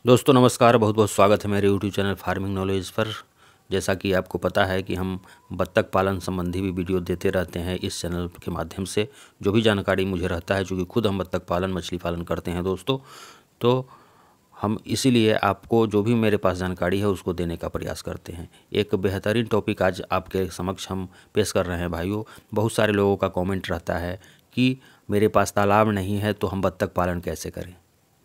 दोस्तों नमस्कार, बहुत बहुत स्वागत है मेरे यूट्यूब चैनल फार्मिंग नॉलेज पर। जैसा कि आपको पता है कि हम बत्तख पालन संबंधी भी वीडियो देते रहते हैं इस चैनल के माध्यम से। जो भी जानकारी मुझे रहता है, चूँकि खुद हम बत्तख पालन मछली पालन करते हैं दोस्तों, तो हम इसीलिए आपको जो भी मेरे पास जानकारी है उसको देने का प्रयास करते हैं। एक बेहतरीन टॉपिक आज आपके समक्ष हम पेश कर रहे हैं भाइयों। बहुत सारे लोगों का कमेंट रहता है कि मेरे पास तालाब नहीं है तो हम बत्तख पालन कैसे करें।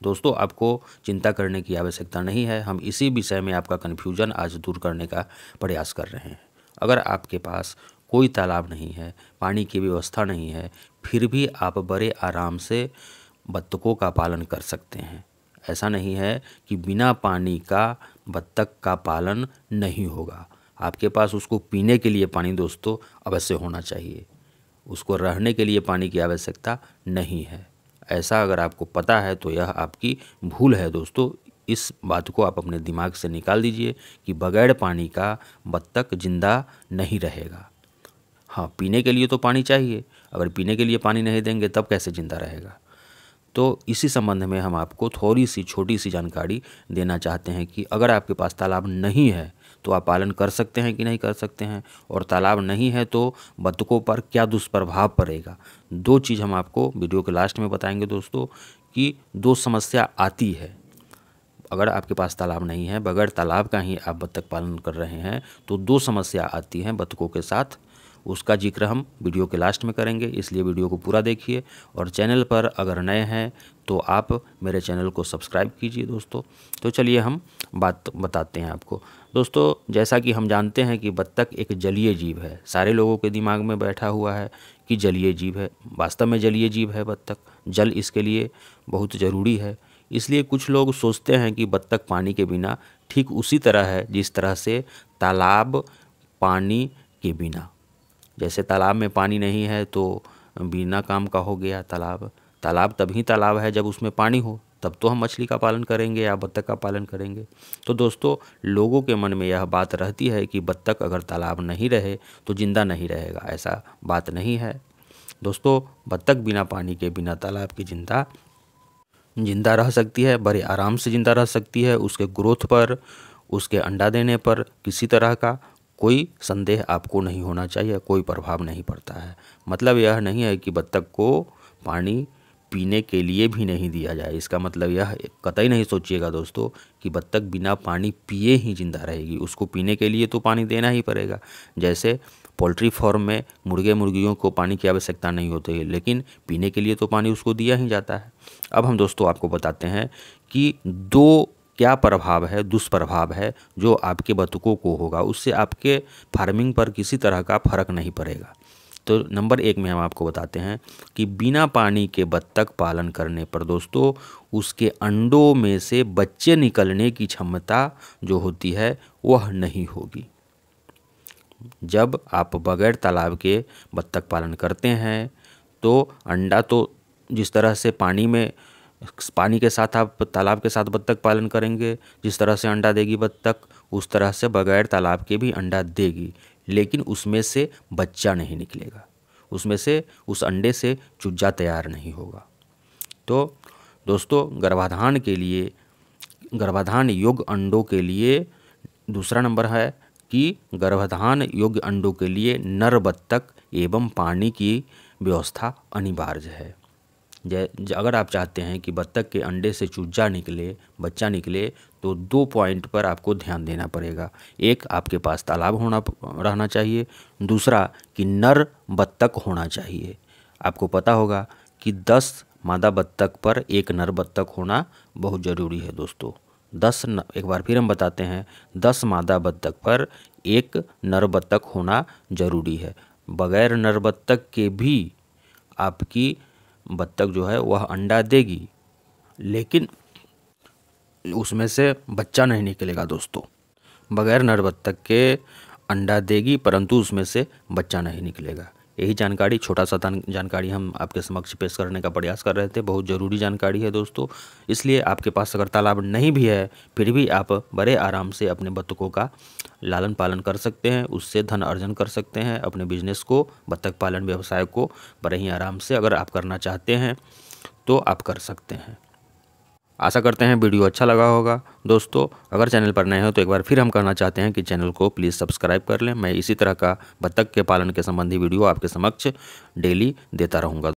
दोस्तों आपको चिंता करने की आवश्यकता नहीं है, हम इसी विषय में आपका कन्फ्यूजन आज दूर करने का प्रयास कर रहे हैं। अगर आपके पास कोई तालाब नहीं है, पानी की व्यवस्था नहीं है, फिर भी आप बड़े आराम से बत्तखों का पालन कर सकते हैं। ऐसा नहीं है कि बिना पानी का बत्तख का पालन नहीं होगा। आपके पास उसको पीने के लिए पानी दोस्तों अवश्य होना चाहिए, उसको रहने के लिए पानी की आवश्यकता नहीं है। ऐसा अगर आपको पता है तो यह आपकी भूल है दोस्तों। इस बात को आप अपने दिमाग से निकाल दीजिए कि बगैर पानी का बत्तख जिंदा नहीं रहेगा। हाँ, पीने के लिए तो पानी चाहिए, अगर पीने के लिए पानी नहीं देंगे तब कैसे जिंदा रहेगा। तो इसी संबंध में हम आपको थोड़ी सी छोटी सी जानकारी देना चाहते हैं कि अगर आपके पास तालाब नहीं है तो आप पालन कर सकते हैं कि नहीं कर सकते हैं, और तालाब नहीं है तो बत्तखों पर क्या दुष्प्रभाव पड़ेगा। दो चीज़ हम आपको वीडियो के लास्ट में बताएंगे दोस्तों कि दो समस्या आती है। अगर आपके पास तालाब नहीं है, बगैर तालाब का ही आप बत्तख पालन कर रहे हैं, तो दो समस्या आती हैं बत्तखों के साथ। उसका जिक्र हम वीडियो के लास्ट में करेंगे, इसलिए वीडियो को पूरा देखिए। और चैनल पर अगर नए हैं तो आप मेरे चैनल को सब्सक्राइब कीजिए दोस्तों। तो चलिए हम बात बताते हैं आपको दोस्तों। जैसा कि हम जानते हैं कि बत्तख एक जलीय जीव है। सारे लोगों के दिमाग में बैठा हुआ है कि जलीय जीव है, वास्तव में जलीय जीव है बत्तख। जल इसके लिए बहुत ज़रूरी है। इसलिए कुछ लोग सोचते हैं कि बत्तख पानी के बिना ठीक उसी तरह है जिस तरह से तालाब पानी के बिना। जैसे तालाब में पानी नहीं है तो बिना काम का हो गया तालाब। तालाब तभी तालाब है जब उसमें पानी हो, तब तो हम मछली का पालन करेंगे या बत्तख का पालन करेंगे। तो दोस्तों लोगों के मन में यह बात रहती है कि बत्तख अगर तालाब नहीं रहे तो जिंदा नहीं रहेगा। ऐसा बात नहीं है दोस्तों। बत्तख बिना पानी के, बिना तालाब के जिंदा रह सकती है, बड़े आराम से जिंदा रह सकती है। उसके ग्रोथ पर, उसके अंडा देने पर किसी तरह का कोई संदेह आपको नहीं होना चाहिए, कोई प्रभाव नहीं पड़ता है। मतलब यह नहीं है कि बत्तख को पानी पीने के लिए भी नहीं दिया जाए। इसका मतलब यह कतई नहीं सोचिएगा दोस्तों कि बत्तख बिना पानी पिए ही जिंदा रहेगी। उसको पीने के लिए तो पानी देना ही पड़ेगा। जैसे पोल्ट्री फार्म में मुर्गे मुर्गियों को पानी की आवश्यकता नहीं होती है, लेकिन पीने के लिए तो पानी उसको दिया ही जाता है। अब हम दोस्तों आपको बताते हैं कि दो क्या प्रभाव है, दुष्प्रभाव है जो आपके बत्तखों को होगा। उससे आपके फार्मिंग पर किसी तरह का फर्क नहीं पड़ेगा। तो नंबर 1 में हम आपको बताते हैं कि बिना पानी के बत्तख पालन करने पर दोस्तों उसके अंडों में से बच्चे निकलने की क्षमता जो होती है वह नहीं होगी। जब आप बगैर तालाब के बत्तख पालन करते हैं तो अंडा तो जिस तरह से पानी के साथ आप तालाब के साथ बत्तख पालन करेंगे, जिस तरह से अंडा देगी बत्तख, उस तरह से बगैर तालाब के भी अंडा देगी, लेकिन उसमें से बच्चा नहीं निकलेगा, उसमें से उस अंडे से चूजा तैयार नहीं होगा। तो दोस्तों गर्भाधान योग्य अंडों के लिए दूसरा नंबर है कि गर्भाधान योग्य अंडों के लिए नर बत्तख एवं पानी की व्यवस्था अनिवार्य है। अगर आप चाहते हैं कि बत्तख के अंडे से चूजा निकले, बच्चा निकले, तो 2 पॉइंट पर आपको ध्यान देना पड़ेगा। एक, आपके पास तालाब रहना चाहिए। दूसरा कि नर बत्तख होना चाहिए। आपको पता होगा कि 10 मादा बत्तख पर एक नर बत्तख होना बहुत ज़रूरी है दोस्तों। एक बार फिर हम बताते हैं, 10 मादा बत्तख पर एक नर बत्तख होना ज़रूरी है। बगैर नर बत्तख के भी आपकी बत्तख जो है वह अंडा देगी, लेकिन उसमें से बच्चा नहीं निकलेगा दोस्तों। बगैर नर बत्तख के अंडा देगी परंतु उसमें से बच्चा नहीं निकलेगा। यही जानकारी, छोटा सा जानकारी हम आपके समक्ष पेश करने का प्रयास कर रहे थे। बहुत ज़रूरी जानकारी है दोस्तों। इसलिए आपके पास अगर तालाब नहीं भी है फिर भी आप बड़े आराम से अपने बत्तखों का लालन पालन कर सकते हैं, उससे धन अर्जन कर सकते हैं। अपने बिजनेस को, बत्तख पालन व्यवसाय को बड़े ही आराम से अगर आप करना चाहते हैं तो आप कर सकते हैं। आशा करते हैं वीडियो अच्छा लगा होगा। दोस्तों, अगर चैनल पर नए हो तो एक बार फिर हम कहना चाहते हैं कि चैनल को प्लीज़ सब्सक्राइब कर लें। मैं इसी तरह का बत्तख के पालन के संबंधी वीडियो आपके समक्ष डेली देता रहूँगा।